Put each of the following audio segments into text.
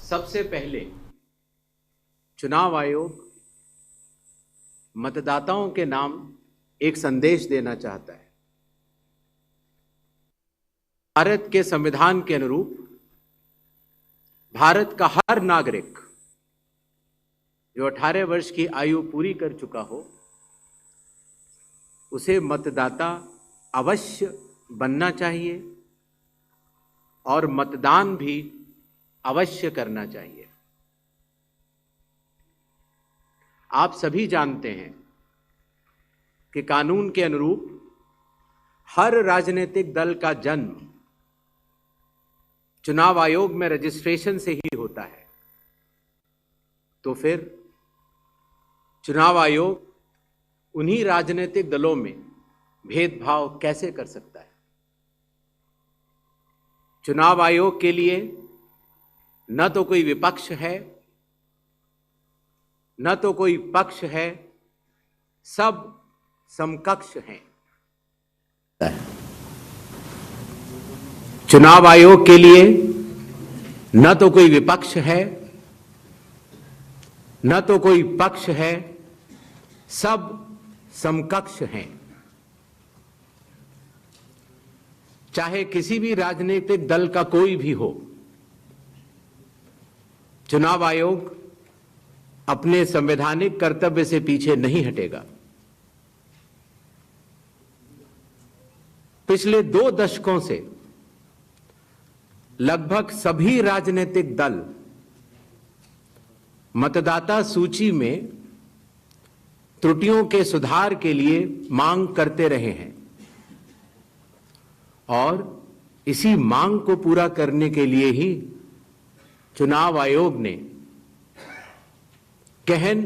सबसे पहले चुनाव आयोग मतदाताओं के नाम एक संदेश देना चाहता है। भारत के संविधान के अनुरूप भारत का हर नागरिक जो 18 वर्ष की आयु पूरी कर चुका हो, उसे मतदाता अवश्य बनना चाहिए और मतदान भी अवश्य करना चाहिए। आप सभी जानते हैं कि कानून के अनुरूप हर राजनीतिक दल का जन्म चुनाव आयोग में रजिस्ट्रेशन से ही होता है। तो फिर चुनाव आयोग उन्हीं राजनीतिक दलों में भेदभाव कैसे कर सकता है? चुनाव आयोग के लिए न तो कोई विपक्ष है, न तो कोई पक्ष है, सब समकक्ष हैं। चुनाव आयोग के लिए न तो कोई विपक्ष है, न तो कोई पक्ष है, सब समकक्ष हैं। चाहे किसी भी राजनीतिक दल का कोई भी हो, चुनाव आयोग अपने संवैधानिक कर्तव्य से पीछे नहीं हटेगा। पिछले 2 दशकों से लगभग सभी राजनीतिक दल मतदाता सूची में त्रुटियों के सुधार के लिए मांग करते रहे हैं और इसी मांग को पूरा करने के लिए ही चुनाव आयोग ने गहन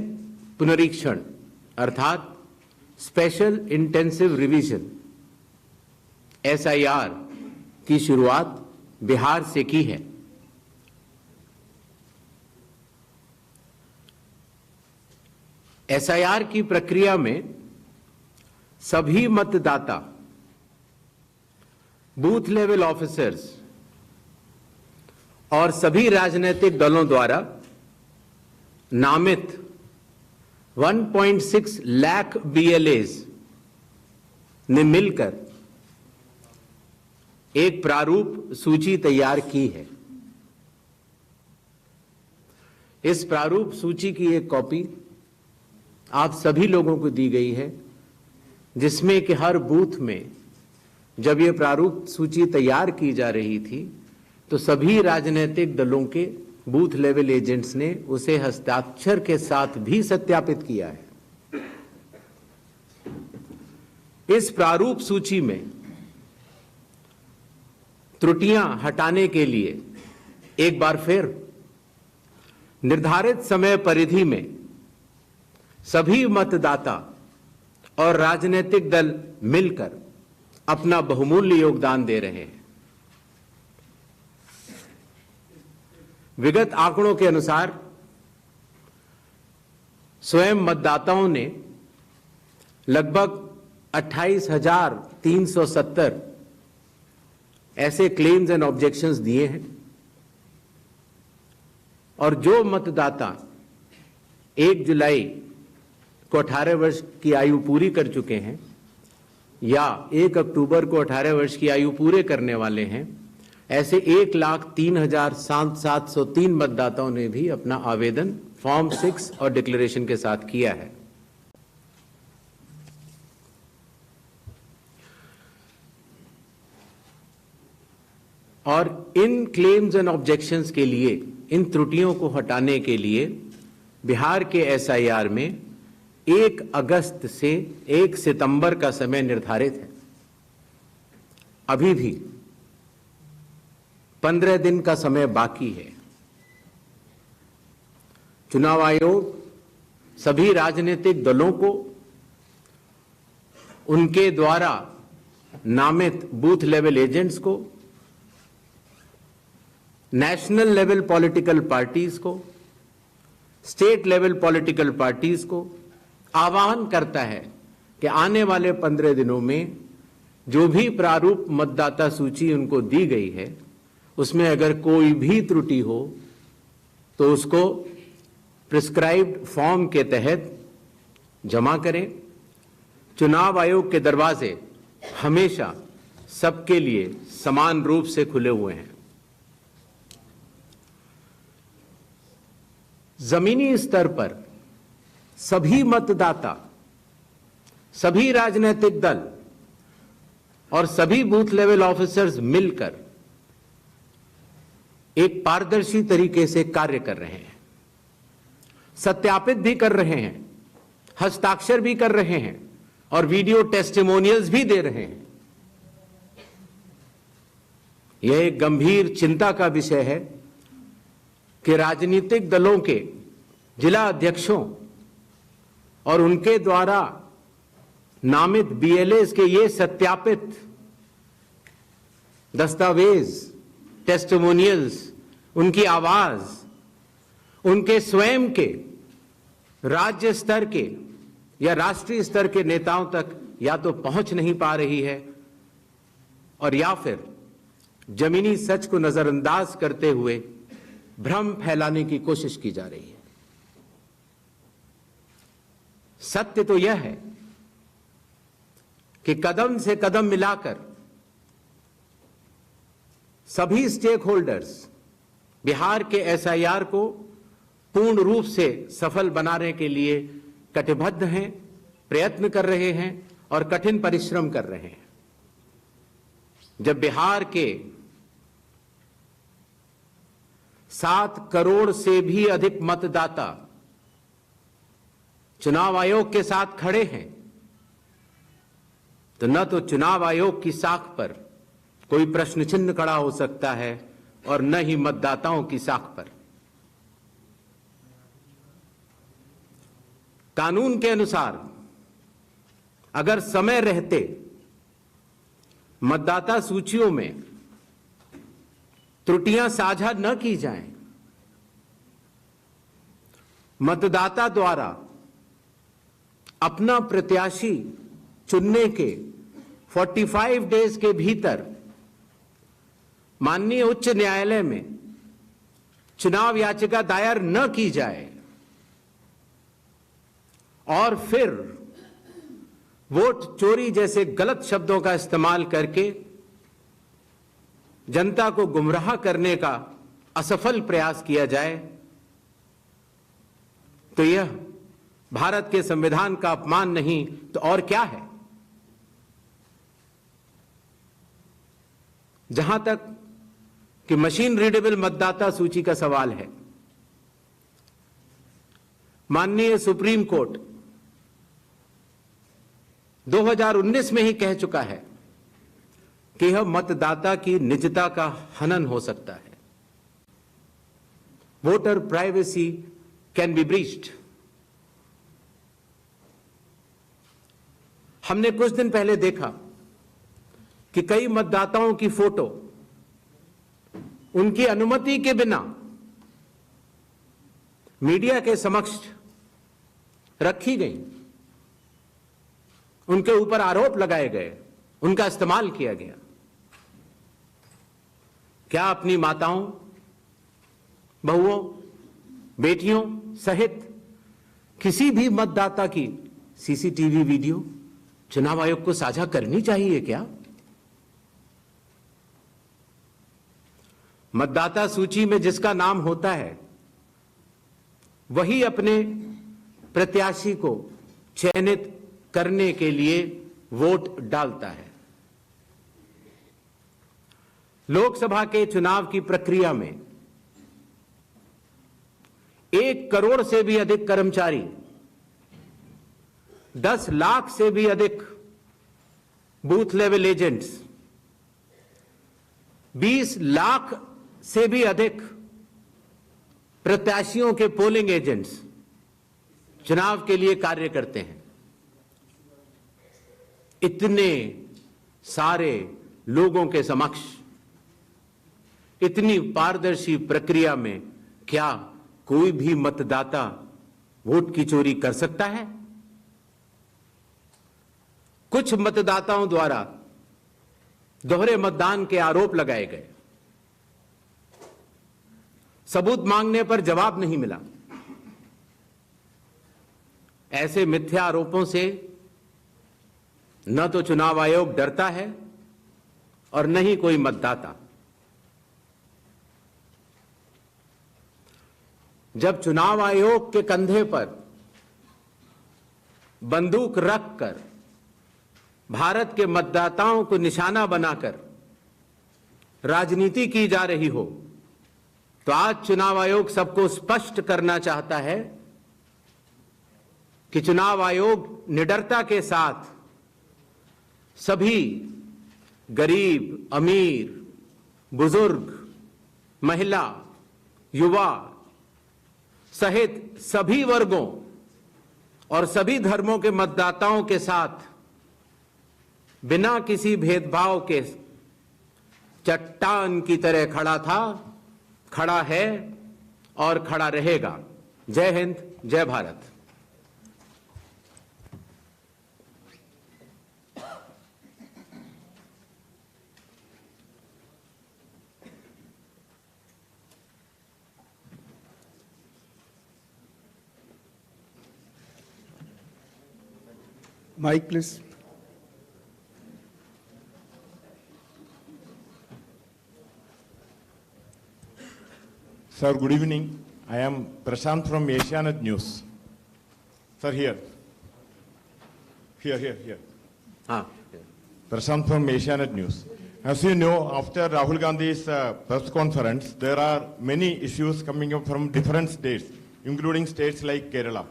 पुनरीक्षण अर्थात स्पेशल इंटेंसिव रिवीजन SIR की शुरुआत बिहार से की है। SIR की प्रक्रिया में सभी मतदाता, बूथ लेवल ऑफिसर्स और सभी राजनीतिक दलों द्वारा नामित 1.6 लाख BLAs ने मिलकर एक प्रारूप सूची तैयार की है। इस प्रारूप सूची की एक कॉपी आप सभी लोगों को दी गई है, जिसमें कि हर बूथ में जब यह प्रारूप सूची तैयार की जा रही थी तो सभी राजनीतिक दलों के बूथ लेवल एजेंट्स ने उसे हस्ताक्षर के साथ भी सत्यापित किया है। इस प्रारूप सूची में त्रुटियां हटाने के लिए एक बार फिर निर्धारित समय परिधि में सभी मतदाता और राजनीतिक दल मिलकर अपना बहुमूल्य योगदान दे रहे हैं। विगत आंकड़ों के अनुसार स्वयं मतदाताओं ने लगभग 28,370 ऐसे क्लेम्स एंड ऑब्जेक्शंस दिए हैं और जो मतदाता 1 जुलाई को 18 वर्ष की आयु पूरी कर चुके हैं या 1 अक्टूबर को 18 वर्ष की आयु पूरे करने वाले हैं, ऐसे 1,03,703 मतदाताओं ने भी अपना आवेदन फॉर्म 6 और डिक्लेरेशन के साथ किया है। और इन क्लेम्स एंड ऑब्जेक्शंस के लिए, इन त्रुटियों को हटाने के लिए बिहार के SIR में 1 अगस्त से 1 सितंबर का समय निर्धारित है। अभी भी 15 दिन का समय बाकी है। चुनाव आयोग सभी राजनीतिक दलों को उनके द्वारा नामित बूथ लेवल एजेंट्स को, नेशनल लेवल पॉलिटिकल पार्टीज को, स्टेट लेवल पॉलिटिकल पार्टीज को आह्वान करता है कि आने वाले 15 दिनों में जो भी प्रारूप मतदाता सूची उनको दी गई है उसमें अगर कोई भी त्रुटि हो तो उसको प्रिस्क्राइब्ड फॉर्म के तहत जमा करें। चुनाव आयोग के दरवाजे हमेशा सबके लिए समान रूप से खुले हुए हैं। जमीनी स्तर पर सभी मतदाता, सभी राजनीतिक दल और सभी बूथ लेवल ऑफिसर्स मिलकर एक पारदर्शी तरीके से कार्य कर रहे हैं, सत्यापित भी कर रहे हैं, हस्ताक्षर भी कर रहे हैं और वीडियो टेस्टिमोनियल्स भी दे रहे हैं। यह एक गंभीर चिंता का विषय है कि राजनीतिक दलों के जिला अध्यक्षों और उनके द्वारा नामित बीएलएस के ये सत्यापित दस्तावेज, टेस्टिमोनियल्स, उनकी आवाज, उनके स्वयं के राज्य स्तर के या राष्ट्रीय स्तर के नेताओं तक या तो पहुंच नहीं पा रही है और या फिर जमीनी सच को नजरअंदाज करते हुए भ्रम फैलाने की कोशिश की जा रही है। सत्य तो यह है कि कदम से कदम मिलाकर सभी स्टेक होल्डर्स बिहार के एसआईआर को पूर्ण रूप से सफल बनाने के लिए कटिबद्ध हैं, प्रयत्न कर रहे हैं और कठिन परिश्रम कर रहे हैं। जब बिहार के 7 करोड़ से भी अधिक मतदाता चुनाव आयोग के साथ खड़े हैं, तो न तो चुनाव आयोग की साख पर कोई प्रश्न चिन्ह खड़ा हो सकता है और न ही मतदाताओं की साख पर। कानून के अनुसार अगर समय रहते मतदाता सूचियों में त्रुटियां साझा न की जाएं, मतदाता द्वारा अपना प्रत्याशी चुनने के 45 डेज के भीतर माननीय उच्च न्यायालय में चुनाव याचिका दायर न की जाए और फिर वोट चोरी जैसे गलत शब्दों का इस्तेमाल करके जनता को गुमराह करने का असफल प्रयास किया जाए, तो यह भारत के संविधान का अपमान नहीं तो और क्या है। जहां तक कि मशीन रीडेबल मतदाता सूची का सवाल है, माननीय सुप्रीम कोर्ट 2019 में ही कह चुका है कि यह मतदाता की निजता का हनन हो सकता है। Voter privacy can be breached. हमने कुछ दिन पहले देखा कि कई मतदाताओं की फोटो उनकी अनुमति के बिना मीडिया के समक्ष रखी गई, उनके ऊपर आरोप लगाए गए, उनका इस्तेमाल किया गया। क्या अपनी माताओं, बहुओं, बेटियों सहित किसी भी मतदाता की सीसीटीवी वीडियो चुनाव आयोग को साझा करनी चाहिए क्या? मतदाता सूची में जिसका नाम होता है वही अपने प्रत्याशी को चयनित करने के लिए वोट डालता है। लोकसभा के चुनाव की प्रक्रिया में 1 करोड़ से भी अधिक कर्मचारी, 10 लाख से भी अधिक बूथ लेवल एजेंट्स, 20 लाख से भी अधिक प्रत्याशियों के पोलिंग एजेंट्स चुनाव के लिए कार्य करते हैं। इतने सारे लोगों के समक्ष इतनी पारदर्शी प्रक्रिया में क्या कोई भी मतदाता वोट की चोरी कर सकता है? कुछ मतदाताओं द्वारा दोहरे मतदान के आरोप लगाए गए। सबूत मांगने पर जवाब नहीं मिला। ऐसे मिथ्या आरोपों से न तो चुनाव आयोग डरता है और न ही कोई मतदाता। जब चुनाव आयोग के कंधे पर बंदूक रखकर भारत के मतदाताओं को निशाना बनाकर राजनीति की जा रही हो, तो आज चुनाव आयोग सबको स्पष्ट करना चाहता है कि चुनाव आयोग निडरता के साथ सभी गरीब, अमीर, बुजुर्ग, महिला, युवा सहित सभी वर्गों और सभी धर्मों के मतदाताओं के साथ बिना किसी भेदभाव के चट्टान की तरह खड़ा था, खड़ा है और खड़ा रहेगा। जय हिंद, जय Bharat. Mic, please. Sir, good evening. I am Prashant from Asianet News. Sir, here. Prashant from Asianet News. As you know, after Rahul Gandhi's press conference, there are many issues coming up from different states, including states like Kerala.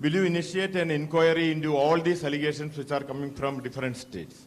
Will you initiate an inquiry into all these allegations which are coming from different states?